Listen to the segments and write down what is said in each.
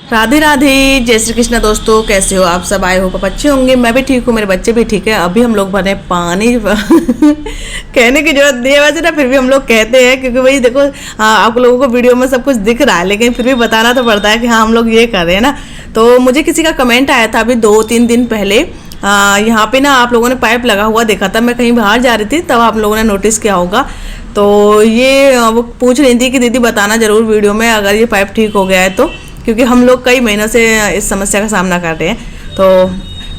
राधे राधे, जय श्री कृष्ण। दोस्तों कैसे हो आप सब? आए हो अच्छे होंगे। मैं भी ठीक हूँ, मेरे बच्चे भी ठीक है। अभी हम लोग बने पानी कहने की जरूरत नहीं है वैसे ना, फिर भी हम लोग कहते हैं क्योंकि भाई देखो आप लोगों को वीडियो में सब कुछ दिख रहा है, लेकिन फिर भी बताना तो पड़ता है कि हाँ हम लोग ये कर रहे हैं ना। तो मुझे किसी का कमेंट आया था अभी 2-3 दिन पहले, यहाँ पे ना आप लोगों ने पाइप लगा हुआ देखा था। मैं कहीं बाहर जा रही थी तब आप लोगों ने नोटिस किया होगा। तो ये वो पूछ रही थी कि दीदी बताना ज़रूर वीडियो में अगर ये पाइप ठीक हो गया है तो, क्योंकि हम लोग कई महीनों से इस समस्या का सामना कर रहे हैं। तो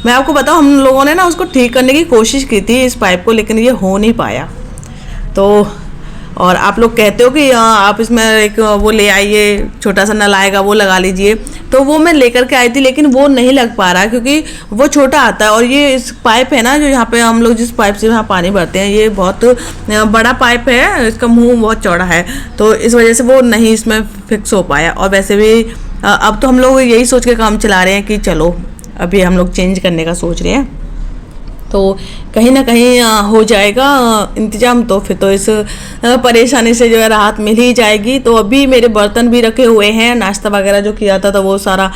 मैं आपको बताऊं, हम लोगों ने ना उसको ठीक करने की कोशिश की थी इस पाइप को, लेकिन ये हो नहीं पाया। तो और आप लोग कहते हो कि आप इसमें एक वो ले आइए, छोटा सा नल आएगा वो लगा लीजिए। तो वो मैं लेकर के आई थी, लेकिन वो नहीं लग पा रहा क्योंकि वो छोटा आता है। और ये इस पाइप है ना, जो यहाँ पे हम लोग जिस पाइप से यहाँ पानी भरते हैं, ये बहुत बड़ा पाइप है, इसका मुंह बहुत चौड़ा है। तो इस वजह से वो नहीं इसमें फिक्स हो पाया। और वैसे भी अब तो हम लोग यही सोच के काम चला रहे हैं कि चलो अभी हम लोग चेंज करने का सोच रहे हैं, तो कहीं ना कहीं हो जाएगा इंतजाम। तो फिर तो इस परेशानी से जो है राहत मिल ही जाएगी। तो अभी मेरे बर्तन भी रखे हुए हैं, नाश्ता वगैरह जो किया था तो वो सारा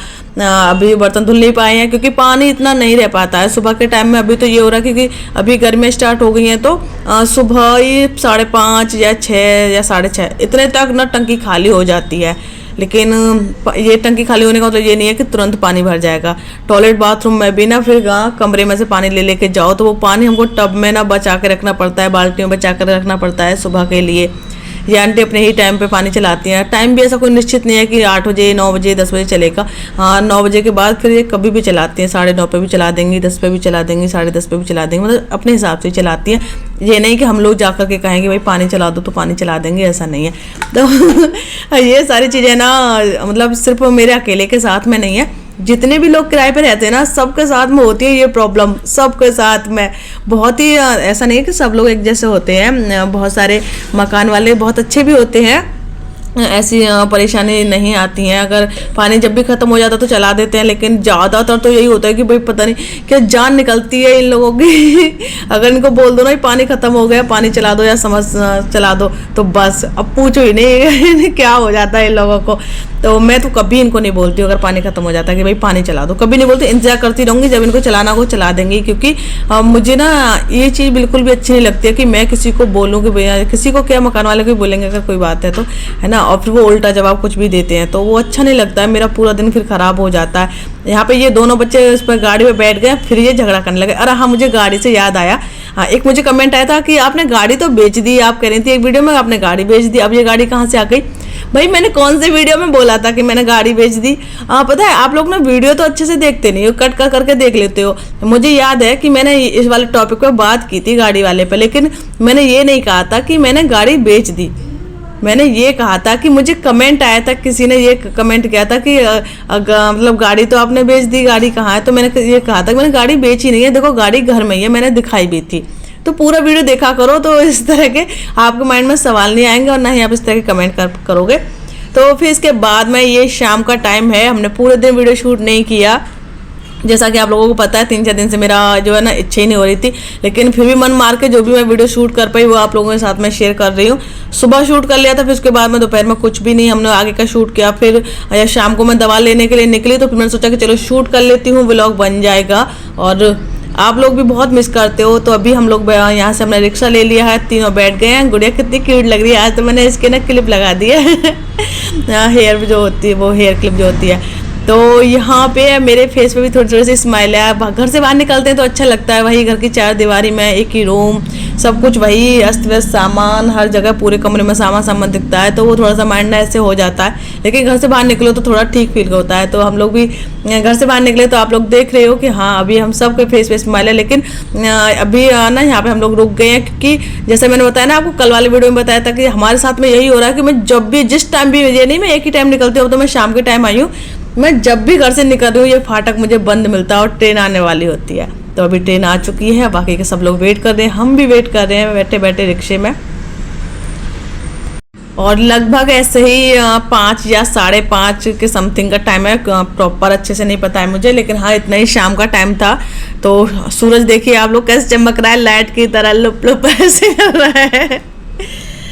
अभी बर्तन धुल नहीं पाए हैं क्योंकि पानी इतना नहीं रह पाता है सुबह के टाइम में। अभी तो ये हो रहा है क्योंकि अभी गर्मियाँ स्टार्ट हो गई हैं, तो सुबह ही 5:30 या 6 या 6:30 इतने तक ना टंकी खाली हो जाती है। लेकिन ये टंकी खाली होने का मतलब ये नहीं है कि तुरंत पानी भर जाएगा। टॉयलेट बाथरूम में भी ना फिर कमरे में से पानी ले लेके जाओ, तो वो पानी हमको टब में ना बचा के रखना पड़ता है, बाल्टियों में बचा कर रखना पड़ता है सुबह के लिए। ये आंटी अपने ही टाइम पे पानी चलाती हैं। टाइम भी ऐसा कोई निश्चित नहीं है कि 8 बजे 9 बजे 10 बजे चलेगा। हाँ 9 बजे के बाद फिर ये कभी भी चलाती हैं, 9:30 पे भी चला देंगी, 10 पे भी चला देंगी, 10:30 पे भी चला देंगी, मतलब अपने हिसाब से चलाती हैं। ये नहीं कि हम लोग जा कर के कहेंगे भाई पानी चला दो तो पानी चला देंगे, ऐसा नहीं है। तो ये सारी चीज़ें ना मतलब सिर्फ मेरे अकेले के साथ में नहीं है, जितने भी लोग किराए पे रहते हैं ना सबके साथ में होती है ये प्रॉब्लम, सबके साथ में। बहुत ही ऐसा नहीं है कि सब लोग एक जैसे होते हैं, बहुत सारे मकान वाले बहुत अच्छे भी होते हैं, ऐसी परेशानी नहीं आती हैं। अगर पानी जब भी ख़त्म हो जाता तो चला देते हैं, लेकिन ज़्यादातर तो यही होता है कि भाई पता नहीं क्या जान निकलती है इन लोगों की। अगर इनको बोल दो ना पानी ख़त्म हो गया, पानी चला दो या समझ चला दो, तो बस अब पूछो ही नहीं क्या हो जाता है इन लोगों को। तो मैं तो कभी इनको नहीं बोलती हूँ अगर पानी खत्म हो जाता है कि भाई पानी चला दो, कभी नहीं बोलती, इंतजार करती रहूँगी जब इनको चलाना हो चला देंगे। क्योंकि मुझे ना ये चीज़ बिल्कुल भी अच्छी नहीं लगती है कि मैं किसी को बोलूँ कि भैया, किसी को क्या मकान वाले को बोलेंगे अगर कोई बात है तो, है ना, और फिर वो उल्टा जवाब कुछ भी देते हैं तो वो अच्छा नहीं लगता है। मेरा पूरा दिन फिर ख़राब हो जाता है। यहाँ पे ये दोनों बच्चे इस पर गाड़ी में बैठ गए, फिर ये झगड़ा करने लगे। अरे हाँ, मुझे गाड़ी से याद आया, हाँ एक मुझे कमेंट आया था कि आपने गाड़ी तो बेच दी, आप कह रही थी एक वीडियो में आपने गाड़ी बेच दी, अब ये गाड़ी कहाँ से आ गई? भाई मैंने कौन से वीडियो में बोला था कि मैंने गाड़ी बेच दी? पता है आप लोग ना वीडियो तो अच्छे से देखते नहीं हो, कट कर करके देख लेते हो। मुझे याद है कि मैंने इस वाले टॉपिक पे बात की थी गाड़ी वाले पे, लेकिन मैंने ये नहीं कहा था कि मैंने गाड़ी बेच दी। मैंने ये कहा था कि मुझे कमेंट आया था, किसी ने ये कमेंट किया था कि मतलब गाड़ी तो आपने बेच दी, गाड़ी कहाँ है? तो मैंने ये कहा था कि मैंने गाड़ी बेची नहीं है, देखो गाड़ी घर में ही है, मैंने दिखाई भी थी। तो पूरा वीडियो देखा करो, तो इस तरह के आपके माइंड में सवाल नहीं आएंगे और ना ही आप इस तरह के कमेंट करोगे। तो फिर इसके बाद में ये शाम का टाइम है, हमने पूरे दिन वीडियो शूट नहीं किया। जैसा कि आप लोगों को पता है 3-4 दिन से मेरा जो है ना इच्छा ही नहीं हो रही थी, लेकिन फिर भी मन मार के जो भी मैं वीडियो शूट कर पाई वो आप लोगों के साथ में शेयर कर रही हूँ। सुबह शूट कर लिया था, फिर उसके बाद में दोपहर में कुछ भी नहीं हमने आगे का शूट किया। फिर शाम को मैं दवा लेने के लिए निकली, तो फिर मैंने सोचा कि चलो शूट कर लेती हूँ, व्लॉग बन जाएगा। और आप लोग भी बहुत मिस करते हो। तो अभी हम लोग यहाँ से हमने रिक्शा ले लिया है, तीनों बैठ गए हैं। गुड़िया कितनी क्यूट लग रही है आज, तो मैंने इसके ना क्लिप लगा दी है हेयर जो होती है वो हेयर क्लिप जो होती है। तो यहाँ पे मेरे फेस पे भी थोड़ी थोड़ी सी स्माइल है। घर से बाहर निकलते हैं तो अच्छा लगता है, वही घर की 4 दीवारी में एक ही रूम, सब कुछ वही अस्त व्यस्त सामान, हर जगह पूरे कमरे में सामान दिखता है, तो वो थोड़ा सा माइंड ऐसे हो जाता है। लेकिन घर से बाहर निकलो तो थोड़ा ठीक फील होता है। तो हम लोग भी घर से बाहर निकले तो आप लोग देख रहे हो कि हाँ अभी हम सब के फेस पे स्माइल है। लेकिन अभी ना यहाँ पे हम लोग रुक गए हैं, क्योंकि जैसे मैंने बताया ना आपको, कल वाले वीडियो में बताया था कि हमारे साथ में यही हो रहा है कि मैं जब भी जिस टाइम भी, ये नहीं मैं एक ही टाइम निकलती हूँ, तो मैं शाम के टाइम आई हूँ, मैं जब भी घर से निकल रही हूँ ये फाटक मुझे बंद मिलता है और ट्रेन आने वाली होती है। तो अभी ट्रेन आ चुकी है, बाकी के सब लोग वेट कर रहे हैं, हम भी वेट कर रहे हैं बैठे बैठे रिक्शे में। और लगभग ऐसे ही 5 या 5:30 के समथिंग का टाइम है, प्रॉपर अच्छे से नहीं पता है मुझे, लेकिन हाँ इतना ही शाम का टाइम था। तो सूरज देखिए आप लोग कैसे चमक रहा है, लाइट की तरह लुप लुप ऐसे कर रहा है।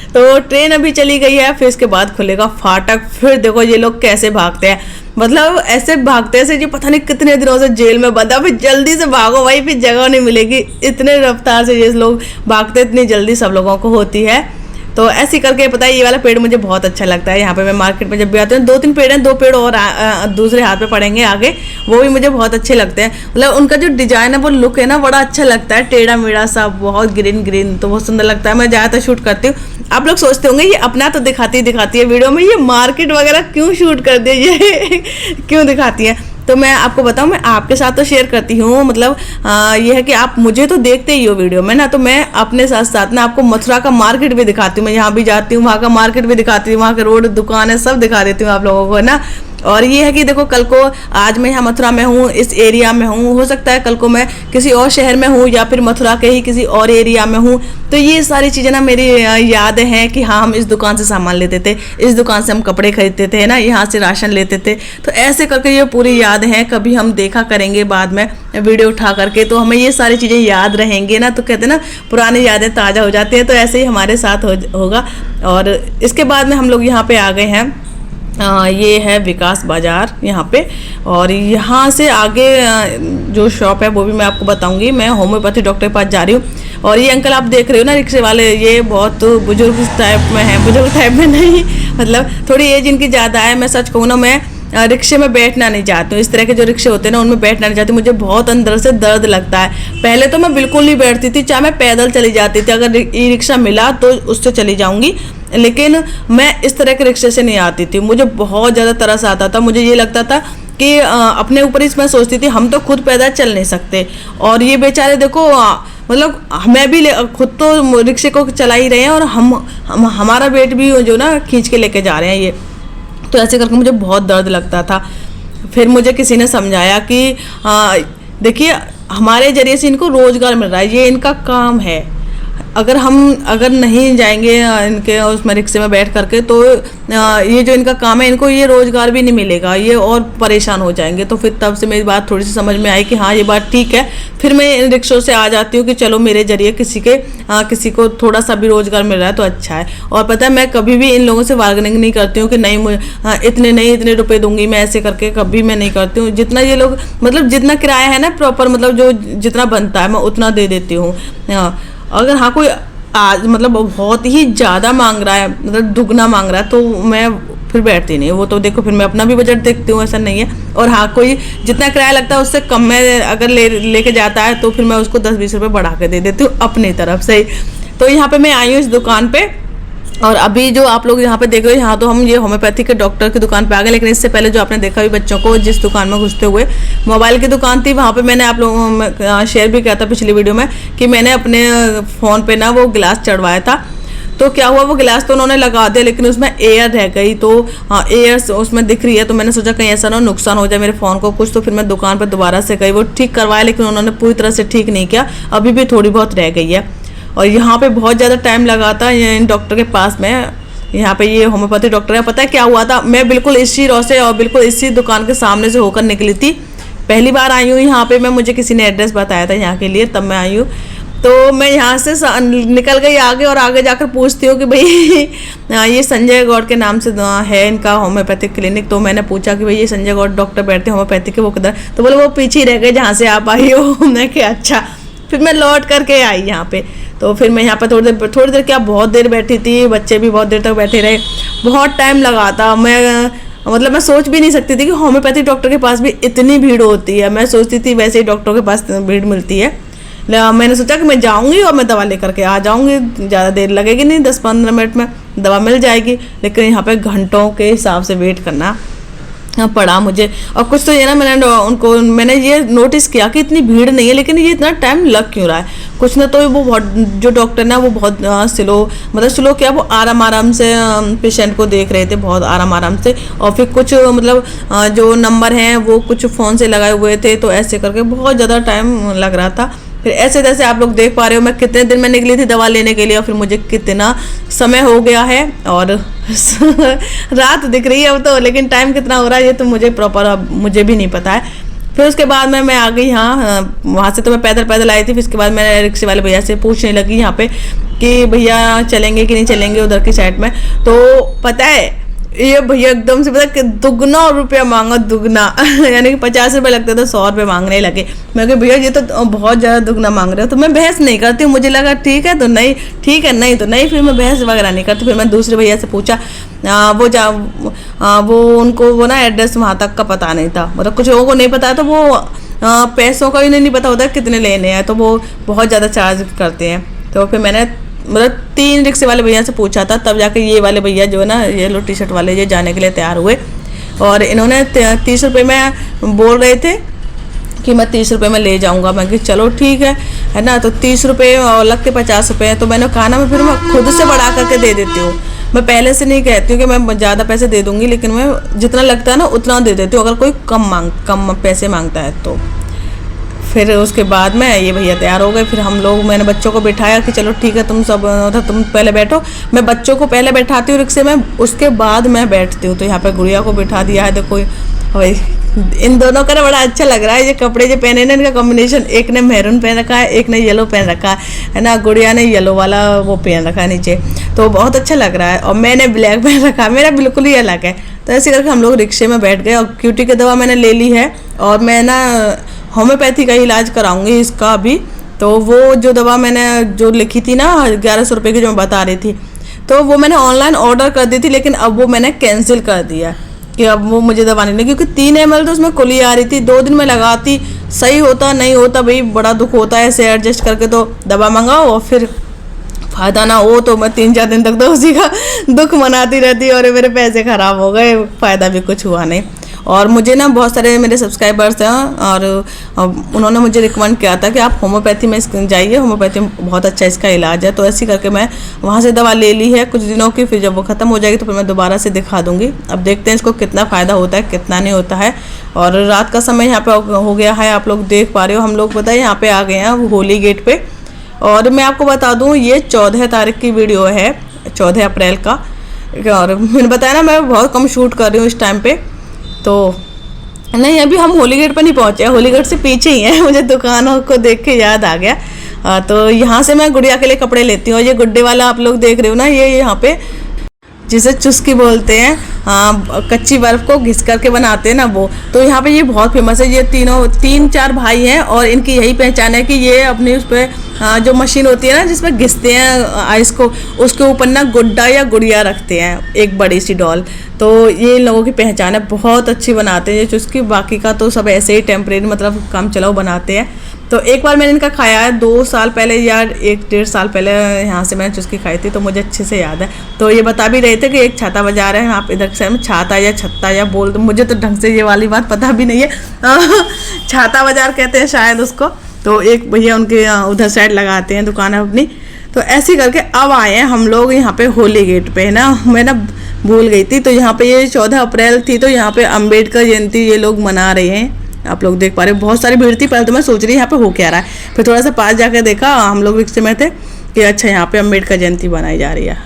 तो ट्रेन अभी चली गई है, फिर इसके बाद खुलेगा फाटक। फिर देखो ये लोग कैसे भागते हैं। मतलब ऐसे भागते ऐसे जो पता नहीं कितने दिनों से जेल में बंधा, फिर जल्दी से भागो भाई, फिर जगह नहीं मिलेगी। इतने रफ्तार से ये लोग भागते, इतनी जल्दी सब लोगों को होती है। तो ऐसे करके पता है, ये वाला पेड़ मुझे बहुत अच्छा लगता है। यहाँ पे मैं मार्केट में जब भी आती हूँ, 2-3 पेड़ हैं, 2 पेड़ और दूसरे हाथ पे पड़ेंगे आगे, वो भी मुझे बहुत अच्छे लगते हैं। मतलब उनका जो डिजाइन है, वो लुक है ना, बड़ा अच्छा लगता है, टेढ़ा मेढ़ा सा, बहुत ग्रीन ग्रीन, तो बहुत सुंदर लगता है। मैं ज़्यादातर शूट करती हूँ। आप लोग सोचते होंगे ये अपना तो दिखाती है वीडियो में, ये मार्केट वगैरह क्यों शूट कर दिया, ये क्यों दिखाती है। तो मैं आपको बताऊं, मैं आपके साथ तो शेयर करती हूँ, मतलब ये है कि आप मुझे तो देखते ही हो वीडियो में ना, तो मैं अपने साथ साथ ना आपको मथुरा का मार्केट भी दिखाती हूँ। मैं यहाँ भी जाती हूँ, वहाँ का मार्केट भी दिखाती हूँ, वहाँ के रोड दुकान है सब दिखा देती हूँ आप लोगों को, है ना। और ये है कि देखो, कल को आज मैं यहाँ मथुरा में हूँ, इस एरिया में हूँ, हो सकता है कल को मैं किसी और शहर में हूँ या फिर मथुरा के ही किसी और एरिया में हूँ। तो ये सारी चीज़ें ना मेरी यादें हैं कि हाँ, हम इस दुकान से सामान लेते थे, इस दुकान से हम कपड़े खरीदते थे, है ना, यहाँ से राशन लेते थे। तो ऐसे करके ये पूरी याद हैं, कभी हम देखा करेंगे बाद में वीडियो उठा करके, तो हमें ये सारी चीज़ें याद रहेंगी ना। तो कहते हैं ना, पुरानी यादें ताज़ा हो जाती हैं, तो ऐसे ही हमारे साथ होगा। और इसके बाद में हम लोग यहाँ पे आ गए हैं, ये है विकास बाज़ार यहाँ पे। और यहाँ से आगे जो शॉप है वो भी मैं आपको बताऊंगी। मैं होम्योपैथी डॉक्टर के पास जा रही हूँ। और ये अंकल आप देख रहे हो ना, रिक्शे वाले, ये बहुत बुजुर्ग टाइप में हैं, बुजुर्ग टाइप में नहीं, मतलब थोड़ी एज इनकी ज़्यादा है। मैं सच कहूँ ना, मैं रिक्शे में बैठना नहीं चाहती हूँ। इस तरह के जो रिक्शे होते हैं ना, उनमें बैठना नहीं चाहती, मुझे बहुत अंदर से दर्द लगता है। पहले तो मैं बिल्कुल नहीं बैठती थी, चाहे मैं पैदल चली जाती थी, अगर ई रिक्शा मिला तो उससे चली जाऊंगी, लेकिन मैं इस तरह के रिक्शे से नहीं आती थी। मुझे बहुत ज़्यादा तरस आता था, मुझे ये लगता था कि अपने ऊपर ही मैं सोचती थी, हम तो खुद पैदल चल नहीं सकते, और ये बेचारे देखो, मतलब मैं भी खुद तो रिक्शे को चला ही रहे हैं, और हमारा वेट भी जो ना खींच के लेके जा रहे हैं ये। तो ऐसे करके मुझे बहुत दर्द लगता था। फिर मुझे किसी ने समझाया कि देखिए, हमारे जरिए से इनको रोज़गार मिल रहा है, ये इनका काम है। अगर नहीं जाएंगे इनके उसमें रिक्शे में बैठ करके, तो ये जो इनका काम है, इनको ये रोज़गार भी नहीं मिलेगा, ये और परेशान हो जाएंगे। तो फिर तब से मेरी बात थोड़ी सी समझ में आई कि हाँ, ये बात ठीक है। फिर मैं इन रिक्शों से आ जाती हूँ कि चलो, मेरे जरिए किसी को थोड़ा सा भी रोज़गार मिल रहा है तो अच्छा है। और पता है, मैं कभी भी इन लोगों से बार्गेनिंग नहीं करती हूँ कि नहीं इतने रुपए दूंगी, मैं ऐसे करके कभी मैं नहीं करती हूँ। जितना ये लोग, मतलब जितना किराया है ना प्रॉपर, मतलब जो जितना बनता है मैं उतना दे देती हूँ। अगर हाँ, कोई आज मतलब बहुत ही ज़्यादा मांग रहा है, मतलब दुगना मांग रहा है, तो मैं फिर बैठती नहीं। वो तो देखो, फिर मैं अपना भी बजट देखती हूँ, ऐसा नहीं है। और हाँ, कोई जितना किराया लगता है उससे कम में अगर लेके जाता है, तो फिर मैं उसको 10-20 रुपये बढ़ा के दे देती हूँ अपनी तरफ से ही। तो यहाँ पे मैं आई हूँ इस दुकान पे, और अभी जो आप लोग यहाँ पे देख रहे हो, यहाँ तो हम ये होम्योपैथी के डॉक्टर की दुकान पे आ गए। लेकिन इससे पहले जो आपने देखा भी बच्चों को जिस दुकान में घुसते हुए, मोबाइल की दुकान थी, वहाँ पे मैंने आप लोगों में शेयर भी किया था पिछली वीडियो में कि मैंने अपने फ़ोन पे ना वो गिलास चढ़वाया था। तो क्या हुआ, वो गिलास तो उन्होंने लगा दिया, लेकिन उसमें एयर रह गई। तो हाँ, एयर उसमें दिख रही है, तो मैंने सोचा कहीं ऐसा ना नुकसान हो जाए मेरे फ़ोन को कुछ। तो फिर मैं दुकान पर दोबारा से गई, वो ठीक करवाया, लेकिन उन्होंने पूरी तरह से ठीक नहीं किया, अभी भी थोड़ी बहुत रह गई है। और यहाँ पे बहुत ज़्यादा टाइम लगा था इन डॉक्टर के पास में। यहाँ पे ये होम्योपैथी डॉक्टर है। पता है क्या हुआ था, मैं बिल्कुल इसी रो से और बिल्कुल इसी दुकान के सामने से होकर निकली थी। पहली बार आई हूँ यहाँ पे, मुझे किसी ने एड्रेस बताया था यहाँ के लिए, तब मैं आई हूँ। तो मैं यहाँ से निकल गई आगे, और आगे जाकर पूछती हूँ कि भाई ये संजय गौड़ के नाम से है इनका होम्योपैथिक क्लिनिक। तो मैंने पूछा कि भाई ये संजय गौड़ डॉक्टर बैठते हैं होम्योपैथिक के, वो किधर? तो बोले वो पीछे ही रह गए जहाँ से आप आई हो। मैं क्या, अच्छा। फिर मैं लौट करके आई यहाँ पे। तो फिर मैं यहाँ पर थोड़ी देर क्या, बहुत देर बैठी थी, बच्चे भी बहुत देर तक बैठे रहे, बहुत टाइम लगा था। मतलब मैं सोच भी नहीं सकती थी कि होम्योपैथिक डॉक्टर के पास भी इतनी भीड़ होती है। मैं सोचती थी वैसे ही डॉक्टरों के पास भीड़ मिलती है। मैंने सोचा कि मैं जाऊंगी और मैं दवा लेकर के आ जाऊंगी, ज़्यादा देर लगेगी नहीं, 10-15 मिनट में दवा मिल जाएगी। लेकिन यहाँ पे घंटों के हिसाब से वेट करना पड़ा मुझे। और कुछ तो ये ना, मैंने ये नोटिस किया कि इतनी भीड़ नहीं है, लेकिन ये इतना टाइम लग क्यों रहा है। कुछ ना तो वो बहुत, जो डॉक्टर ना वो बहुत स्लो, मतलब स्लो क्या, वो आराम से पेशेंट को देख रहे थे, बहुत आराम से। और फिर कुछ मतलब जो नंबर हैं वो कुछ फ़ोन से लगाए हुए थे, तो ऐसे करके बहुत ज़्यादा टाइम लग रहा था। फिर ऐसे जैसे आप लोग देख पा रहे हो, मैं कितने दिन में निकली थी दवा लेने के लिए, और फिर मुझे कितना समय हो गया है, और रात दिख रही है अब तो, लेकिन टाइम कितना हो रहा है ये तो मुझे प्रॉपर मुझे भी नहीं पता है। फिर उसके बाद मैं आ गई यहाँ, वहाँ से तो मैं पैदल आई थी। फिर उसके बाद मैं रिक्शे वाले भैया से पूछने लगी यहाँ पे कि भैया चलेंगे कि नहीं चलेंगे उधर की साइड में। तो पता है, ये भैया एकदम से पता कि दुगना रुपया मांगा, दुगना यानी कि 50 रुपये लगते तो 100 रुपये मांगने लगे। मैं कहा भैया ये तो बहुत ज़्यादा दुगना मांग रहे हो। तो मैं बहस नहीं करती हूँ, मुझे लगा ठीक है तो नहीं, ठीक है नहीं तो नहीं, फिर मैं बहस वगैरह नहीं करती। फिर मैं दूसरे भैया से पूछा, वो उनको वो ना एड्रेस वहाँ तक का पता नहीं था, मतलब कुछ लोगों को नहीं पता, तो वो पैसों का भी नहीं पता होता कितने लेने हैं, तो वो बहुत ज़्यादा चार्ज करते हैं। तो फिर मैंने मतलब 3 रिक्शे वाले भैया से पूछा था, तब जाके ये वाले भैया जो है ना येलो टी शर्ट वाले, ये जाने के लिए तैयार हुए। और इन्होंने 30 रुपये में बोल रहे थे कि मैं 30 रुपये में ले जाऊंगा। मैं कि चलो ठीक है ना। तो 30 रुपये और लगते 50 रुपये हैं, तो मैंने कहा ना मैं फिर मैं खुद से बढ़ा करके दे देती हूँ। मैं पहले से नहीं कहती हूँ कि मैं ज़्यादा पैसे दे दूँगी, लेकिन मैं जितना लगता है ना उतना दे देती हूँ अगर कोई कम पैसे मांगता है तो। फिर उसके बाद में ये भैया तैयार हो गए। फिर हम लोग, मैंने बच्चों को बिठाया कि चलो ठीक है तुम सब तुम पहले बैठो। मैं बच्चों को पहले बैठाती हूँ रिक्शे में, उसके बाद मैं बैठती हूँ। तो यहाँ पे गुड़िया को बिठा दिया है। देखो भाई इन दोनों का ना बड़ा अच्छा लग रहा है, ये कपड़े जो पहने ना इनका कॉम्बिनेशन, एक ने मैरून पहन रखा है, एक ने येलो पहन रखा है ना। गुड़िया ने येलो वाला वो पहन रखा है नीचे, तो बहुत अच्छा लग रहा है। और मैंने ब्लैक पहन रखा है, मेरा बिल्कुल ही अलग है। तो ऐसे करके हम लोग रिक्शे में बैठ गए। और क्यूटी की दवा मैंने ले ली है, और मैं ना होम्योपैथी का इलाज कराऊंगी इसका अभी। तो वो जो दवा मैंने जो लिखी थी ना 1100 रुपये की, जो मैं बता रही थी, तो वो मैंने ऑनलाइन ऑर्डर कर दी थी, लेकिन अब वो मैंने कैंसिल कर दिया कि अब वो मुझे दवा नहीं, क्योंकि 3 ml तो उसमें खुली आ रही थी। 2 दिन में लगाती, सही होता नहीं होता भाई बड़ा दुख होता है। ऐसे एडजस्ट करके तो दवा मंगाओ और फिर फ़ायदा ना हो, तो मैं 3-4 दिन तक तो उसी का दुख मनाती रहती और मेरे पैसे ख़राब हो गए, फ़ायदा भी कुछ हुआ नहीं। और मुझे ना बहुत सारे मेरे सब्सक्राइबर्स हैं और उन्होंने मुझे रिकमेंड किया था कि आप होम्योपैथी में जाइए, होम्योपैथी बहुत अच्छा इसका इलाज है। तो ऐसे करके मैं वहाँ से दवा ले ली है कुछ दिनों की। फिर जब वो ख़त्म हो जाएगी तो फिर मैं दोबारा से दिखा दूँगी। अब देखते हैं इसको कितना फ़ायदा होता है कितना नहीं होता है। और रात का समय यहाँ पर हो गया है, आप लोग देख पा रहे हो। हम लोग पता है यहाँ पर आ गए हैं होली गेट पर। और मैं आपको बता दूँ ये 14 तारीख की वीडियो है, 14 अप्रैल का। और मैंने बताया ना मैं बहुत कम शूट कर रही हूँ इस टाइम पे। तो नहीं अभी हम होली गेट पर नहीं पहुँचे, होली गेट से पीछे ही है। मुझे दुकानों को देख के याद आ गया। तो यहाँ से मैं गुड़िया के लिए कपड़े लेती हूँ। ये गुड्डे वाला आप लोग देख रहे हो ना, ये यहाँ पे जिसे चुस्की बोलते हैं, कच्ची बर्फ़ को घिस करके बनाते हैं ना वो। तो यहाँ पे ये बहुत फेमस है। ये 3-4 भाई हैं और इनकी यही पहचान है कि ये अपनी उस पर जो मशीन होती है ना जिसमें घिसते हैं आइस को, उसके ऊपर ना गुड्डा या गुड़िया रखते हैं, एक बड़ी सी डॉल। तो ये इन लोगों की पहचान है, बहुत अच्छी बनाते हैं ये चुस्की। बाकी का तो सब ऐसे ही टेम्परेरी मतलब काम चलाओ बनाते हैं। तो एक बार मैंने इनका खाया है 2 साल पहले या 1-1.5 साल पहले, यहाँ से मैंने चुस्की खाई थी, तो मुझे अच्छे से याद है। तो ये बता भी रहे थे कि एक छाता बाजार है, आप इधर से छाता या छत्ता या बोल दो, मुझे तो ढंग से ये वाली बात पता भी नहीं है। छाता बाजार कहते हैं शायद उसको। तो एक भैया उनके उधर साइड लगाते हैं दुकान अपनी। तो ऐसे करके अब आए हैं हम लोग यहाँ पे होली गेट पे, है ना। मैं ना भूल गई थी। तो यहाँ पे ये 14 अप्रैल थी, तो यहाँ पे अम्बेडकर जयंती ये लोग मना रहे हैं। आप लोग देख पा रहे हो बहुत सारी भीड़ थी। पहले तो मैं सोच रही यहाँ पे हो क्या रहा है, फिर थोड़ा सा पास जाकर देखा, हम लोग रिक्शे में थे, कि अच्छा यहाँ पे अम्बेडकर जयंती बनाई जा रही है।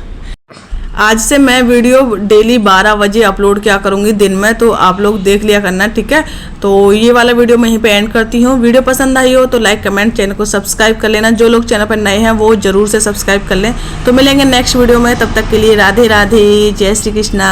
आज से मैं वीडियो डेली 12 बजे अपलोड किया करूँगी दिन में, तो आप लोग देख लिया करना, ठीक है। तो ये वाला वीडियो मैं यहीं पे एंड करती हूँ। वीडियो पसंद आई हो तो लाइक कमेंट, चैनल को सब्सक्राइब कर लेना। जो लोग चैनल पर नए हैं वो जरूर से सब्सक्राइब कर लें। तो मिलेंगे नेक्स्ट वीडियो में, तब तक के लिए राधे राधे, जय श्री कृष्णा।